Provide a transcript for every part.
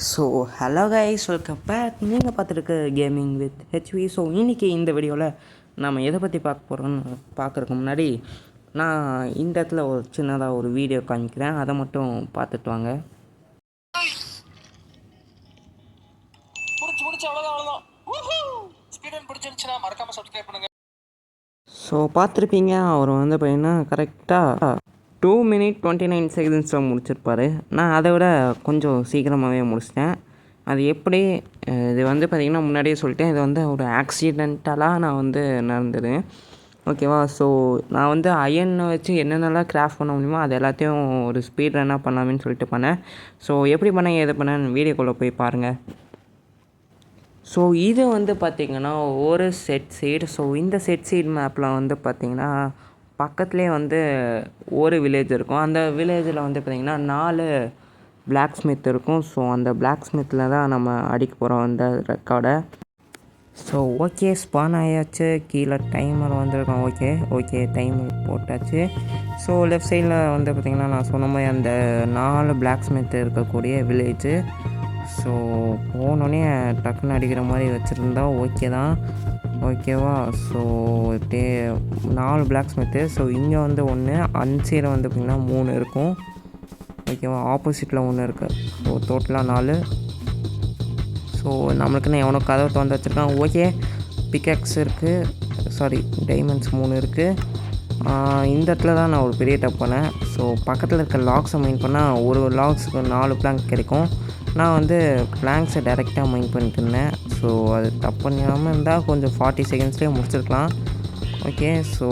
So hello guys, welcome back. நீங்கள் பார்த்துருக்க gaming with HV. So இன்றைக்கி இந்த வீடியோவில் நம்ம எதை பற்றி பார்க்க போகிறோன்னு பார்க்குறதுக்கு முன்னாடி நான் இந்த இடத்துல ஒரு சின்னதாக ஒரு வீடியோ காமிக்கிறேன். அதை மட்டும் பார்த்துட்டு வாங்க. ஸோ பார்த்துருப்பீங்க, அவர் வந்து பார்த்தீங்கன்னா கரெக்டாக 2 minutes 29 secondsல் முடிச்சிருப்பார். நான் அதை விட கொஞ்சம் சீக்கிரமாகவே முடிச்சிட்டேன். அது எப்படி, இது வந்து பார்த்திங்கன்னா முன்னாடியே சொல்லிட்டேன், இது வந்து ஒரு ஆக்சிடென்டலாக நான் வந்து நடந்தது. ஓகேவா? ஸோ நான் வந்து அயனை வச்சு என்னென்னலாம் கிராஃப்ட் பண்ண முடியுமோ அது எல்லாத்தையும் ஒரு ஸ்பீட் ரன்னாக பண்ணலாமேன்னு சொல்லிட்டு பண்ணேன். ஸோ எப்படி பண்ணேன், எது பண்ணேன்னு வீடியோக்குள்ளே போய் பாருங்கள். ஸோ இது வந்து பார்த்திங்கன்னா ஒரு செட் சீட். ஸோ இந்த செட் சீட் மேப்பில் வந்து பார்த்திங்கன்னா பக்கத்துலேயே வந்து ஒரு வில்லேஜ் இருக்கும். அந்த வில்லேஜில் வந்து பார்த்திங்கன்னா 4 பிளாக் ஸ்மித் இருக்கும். ஸோ அந்த பிளாக் ஸ்மித்தில் தான் நம்ம அடிக்க போகிறோம் அந்த ரெக்கார்டை. ஸோ ஓகே, ஸ்பான் ஆயாச்சு. கீழே டைமர் வந்திருக்கோம். ஓகே டைமர் போட்டாச்சு. ஸோ லெஃப்ட் சைடில் வந்து பார்த்திங்கன்னா நான் சொன்ன மாதிரி அந்த 4 பிளாக் ஸ்மித் இருக்கக்கூடிய வில்லேஜு. ஸோ போனோடனே டக்குன்னு அடிக்கிற மாதிரி வச்சுருந்தா ஓகே தான். ஓகேவா? So 4 black Smith. ஸோ இங்கே வந்து 1, அன்சைடில் வந்து பார்த்திங்கன்னா 3 இருக்கும். ஓகேவா? ஆப்போசிட்டில் 1 இருக்குது. ஸோ டோட்டலாக 4. ஸோ நம்மளுக்குன்னு எவனோ கதவை திறந்து வச்சுருக்கான். ஓகே, பிக்கெக்ஸ் இருக்குது, டைமண்ட்ஸ் 3 இருக்குது. இந்த இடத்துல தான் நான் ஒரு பெரிய டப் பண்ணேன். ஸோ பக்கத்தில் இருக்க லாக்ஸை மைன் பண்ணால் ஒரு லாக்ஸுக்கு 4 பிளாங்க் கிடைக்கும். நான் வந்து பிளாங்க்ஸை டைரெக்டாக மைன் பண்ணிட்டு இருந்தேன். ஸோ அது தப்பு பண்ணாமல் இருந்தால் கொஞ்சம் 40 செகண்ட்ஸ்லேயே முடிச்சிருக்கலாம். ஓகே, ஸோ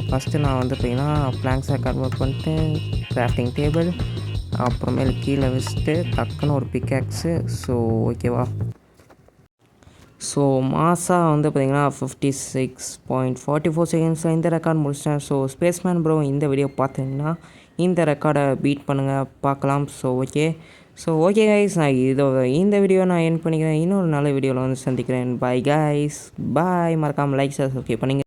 ஃபஸ்ட்டு நான் வந்து பார்த்திங்கன்னா பிளாங்க்ஸை கன்வெர்ட் பண்ணிட்டு கிராஃப்டிங் டேபிள், அப்புறமேல் கீழே வச்சுட்டு டக்குன்னு ஒரு பிக்கேக்ஸு. ஸோ ஓகேவா? ஸோ மாசாக வந்து பார்த்திங்கன்னா 56.44 செகண்ட்ஸில் இந்த ரெக்கார்ட் முடிச்சிட்டேன். ஸோ ஸ்பேஸ்மேன் ப்ரோ, இந்த வீடியோ பார்த்தீங்கன்னா இந்த ரெக்கார்டை பீட் பண்ணுங்கள், பார்க்கலாம். ஸோ ஓகே கைஸ், நான் இந்த வீடியோ நான் எண்ட் பண்ணிக்கிறேன். இன்னொரு நல்ல வீடியோவில் வந்து சந்திக்கிறேன். பாய் கைஸ், பாய். மறக்காமல் லைக் சப்ஸ்கிரைப் பண்ணுங்கள்.